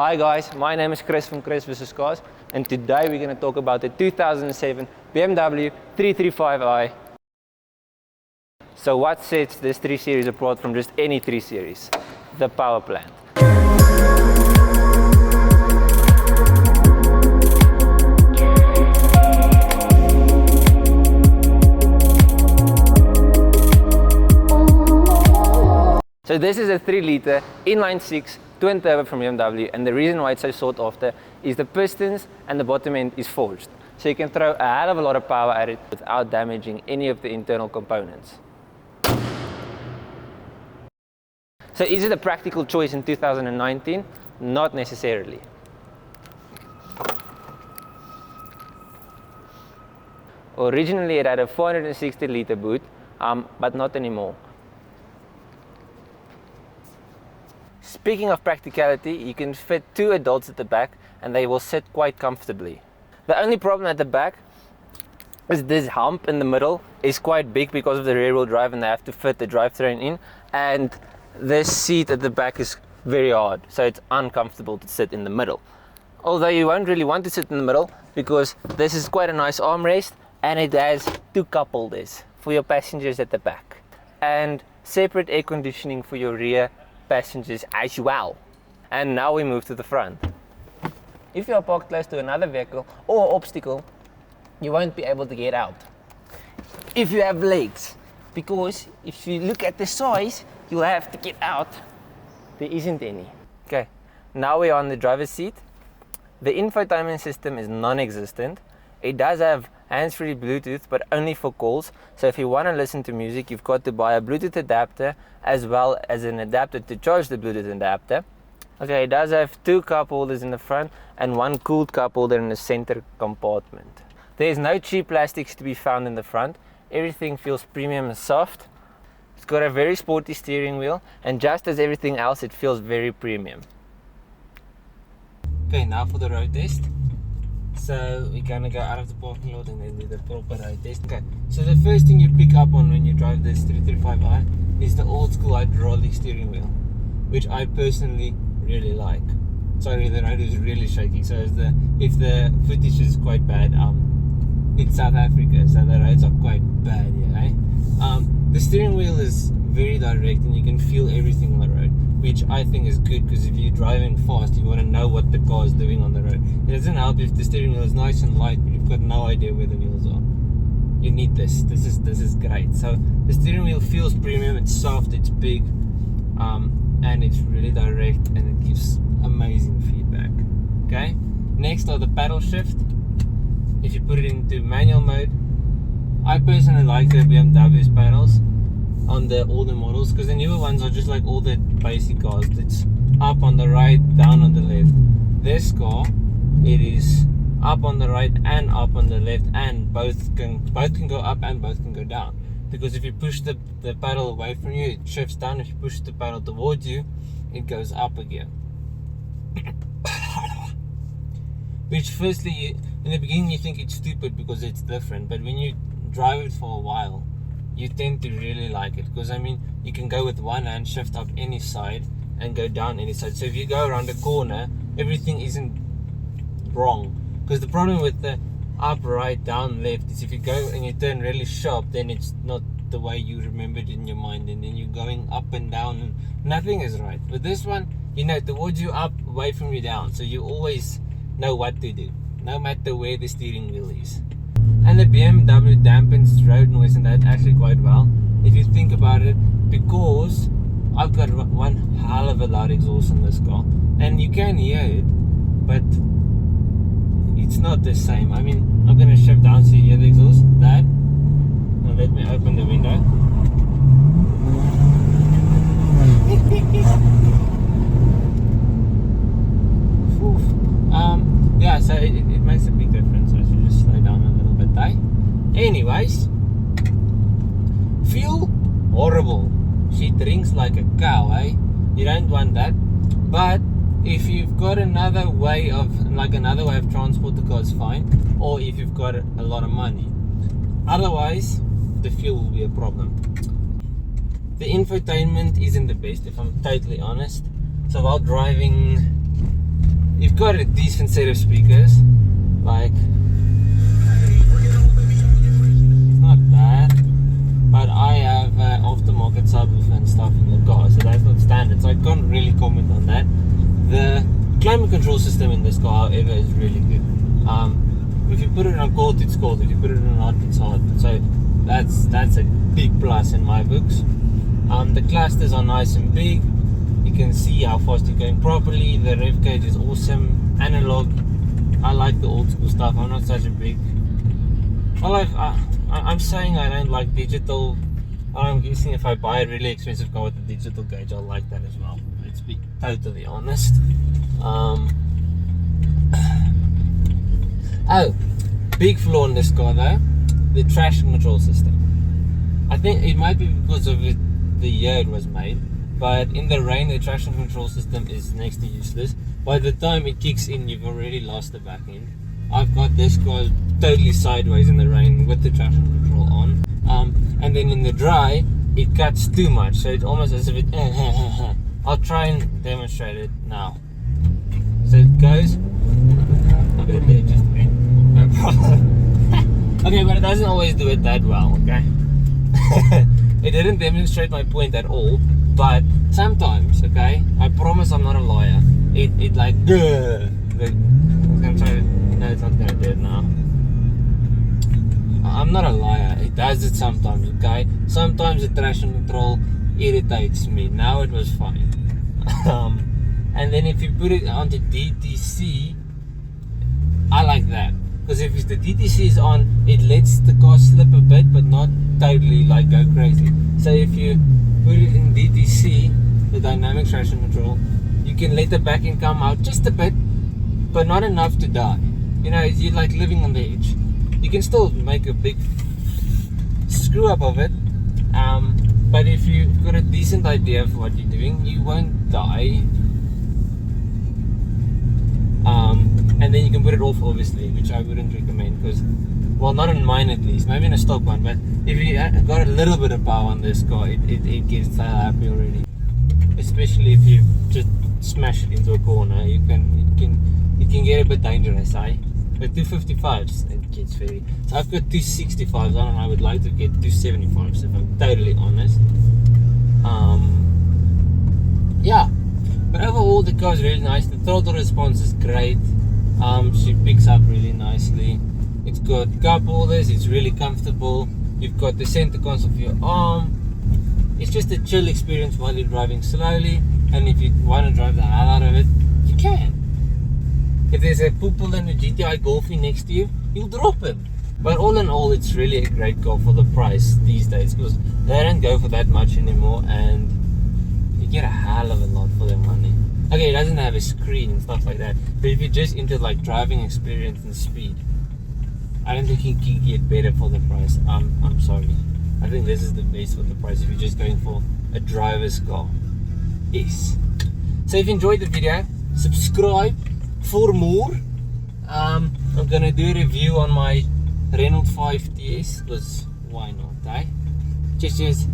Hi guys, my name is Chris from Chris vs Cars, and today we're going to talk about the 2007 BMW 335i. So what sets this 3 Series apart from just any 3 Series? The power plant. So this is a 3-liter inline-6 twin turbo from BMW, and the reason why it's so sought after is the pistons and the bottom end is forged. So you can throw a hell of a lot of power at it without damaging any of the internal components. So is it a practical choice in 2019? Not necessarily. Originally it had a 460-liter boot, but not anymore. Speaking of practicality, you can fit 2 adults at the back and they will sit quite comfortably. The only problem at the back is this hump in the middle is quite big because of the rear wheel drive, and they have to fit the drivetrain in, and this seat at the back is very hard, so it's uncomfortable to sit in the middle. Although you won't really want to sit in the middle because this is quite a nice armrest, and it has 2 cup holders for your passengers at the back and separate air conditioning for your rear passengers as well. And now we move to the front. If you are parked close to another vehicle or obstacle, you won't be able to get out if you have legs, because if you look at the size, you'll have to get out. There isn't any. Okay, now we're on the driver's seat. The infotainment system is non-existent. It does have hands-free Bluetooth, but only for calls. So if you want to listen to music, you've got to buy a Bluetooth adapter as well as an adapter to charge the Bluetooth adapter. Okay, it does have 2 cup holders in the front and 1 cooled cup holder in the center compartment. There's no cheap plastics to be found in the front. Everything feels premium and soft. It's got a very sporty steering wheel, and just as everything else, it feels very premium. Okay, now for the road test. So we're gonna go out of the parking lot and then do the proper road test. Okay, so the first thing you pick up on when you drive this 335i is the old school hydraulic steering wheel, which I personally really like. Sorry, the road is really shaky, so if the footage is quite bad, it's South Africa, so the roads are quite bad here, eh? The steering wheel is very direct and you can feel everything on the road, which I think is good, because if you're driving fast, you want to know what the car is doing on the road. It doesn't help if the steering wheel is nice and light, but you've got no idea where the wheels are. You need this. This is great. So the steering wheel feels premium. It's soft. It's big, and it's really direct, and it gives amazing feedback. Okay. Next are the paddle shift. If you put it into manual mode, I personally like the BMW's paddles on the older models, because the newer ones are just like all the basic cars. It's up on the right, down on the left. This car, it is up on the right and up on the left, and both can go up and both can go down. Because if you push the paddle away from you, it shifts down. If you push the paddle towards you, it goes up again. Which firstly, in the beginning you think it's stupid because it's different, but when you drive it for a while, you tend to really like it, because I mean, you can go with one hand, shift up any side and go down any side. So if you go around a corner, everything isn't wrong. Because the problem with the up, right, down, left is if you go and you turn really sharp, then it's not the way you remembered in your mind, and then you're going up and down and nothing is right. With this one, you know, towards you up, away from you down, so you always know what to do, no matter where the steering wheel is. And the BMW dampens road noise and that actually quite well, if you think about it, because I've got one hell of a loud exhaust on this car, and you can hear it, but it's not the same. I mean, I'm gonna shift down so you hear the exhaust. That. Now let me open the window. Yeah, so it makes a big difference. So I should just slow down a little bit, eh? Anyways, fuel horrible. She drinks like a cow, eh? You don't want that. But if you've got another way of transport, the car is fine. Or if you've got a lot of money. Otherwise, the fuel will be a problem. The infotainment isn't the best, if I'm totally honest. So while driving You've got a decent set of speakers, like it's not bad, but I have aftermarket subwoofer and stuff in the car, so that's not standard, so I can't really comment on that. The climate control system in this car, however, is really good. If you put it on cold, it's cold. If you put it on hot, it's hot. So that's a big plus in my books. The clusters are nice and big. You can see how fast you're going properly. The rev gauge is awesome. Analog. I like the old school stuff. I'm not such a big. I'm saying I don't like digital. I'm guessing if I buy a really expensive car with a digital gauge, I'll like that as well. Let's be totally honest. Oh, big flaw in this car though, the traction control system. I think it might be because of the year it was made, but in the rain the traction control system is next to useless. By the time it kicks in, you've already lost the back end. I've got this car totally sideways in the rain with the traction control on, and then in the dry it cuts too much, so it's almost as if it I'll try and demonstrate it now. So it goes a bit there, just a bit. No problem. Okay, but it doesn't always do it that well, okay? It didn't demonstrate my point at all, but sometimes, okay? I promise I'm not a liar. It like, I'm gonna try to, no, it's not gonna do it now. I'm not a liar. It does it sometimes, okay? Sometimes the traction control irritates me. Now it was fine. And then if you put it onto DTC, I like that, because if the DTC is on, it lets the car slip a bit, but not totally like go crazy. So if you put it in DTC, the dynamic traction control, you can let the back end come out just a bit, but not enough to die. You know, you're like living on the edge. You can still make a big screw up of it, but if you've got a decent idea of what you're doing, you won't die. And then you can put it off, obviously, which I wouldn't recommend, because, well, not on mine at least, maybe in a stock one, but if you got a little bit of power on this car, it gets so happy already. Especially if you just smash it into a corner, it can get a bit dangerous, eh? But 255s, it gets very. So I've got 265s on, and I would like to get 275s if I'm totally honest. Yeah. But overall, the car is really nice. The throttle response is great. She picks up really nicely. It's got cup holders. It's really comfortable. You've got the center console for your arm. It's just a chill experience while you're driving slowly. And if you want to drive the hell out of it, you can. If there's a Pupil and a GTI Golfie next to you, you'll drop him. But all in all, it's really a great car for the price these days, because they don't go for that much anymore, and you get a hell of a lot for their money. Okay, it doesn't have a screen and stuff like that, but if you're just into like driving experience and speed, I don't think you can get better for the price. I'm sorry. I think this is the best for the price if you're just going for a driver's car. Yes. So if you enjoyed the video, subscribe for more. I'm gonna do a review on my Renault 5 TS, because why not, eh? Cheers.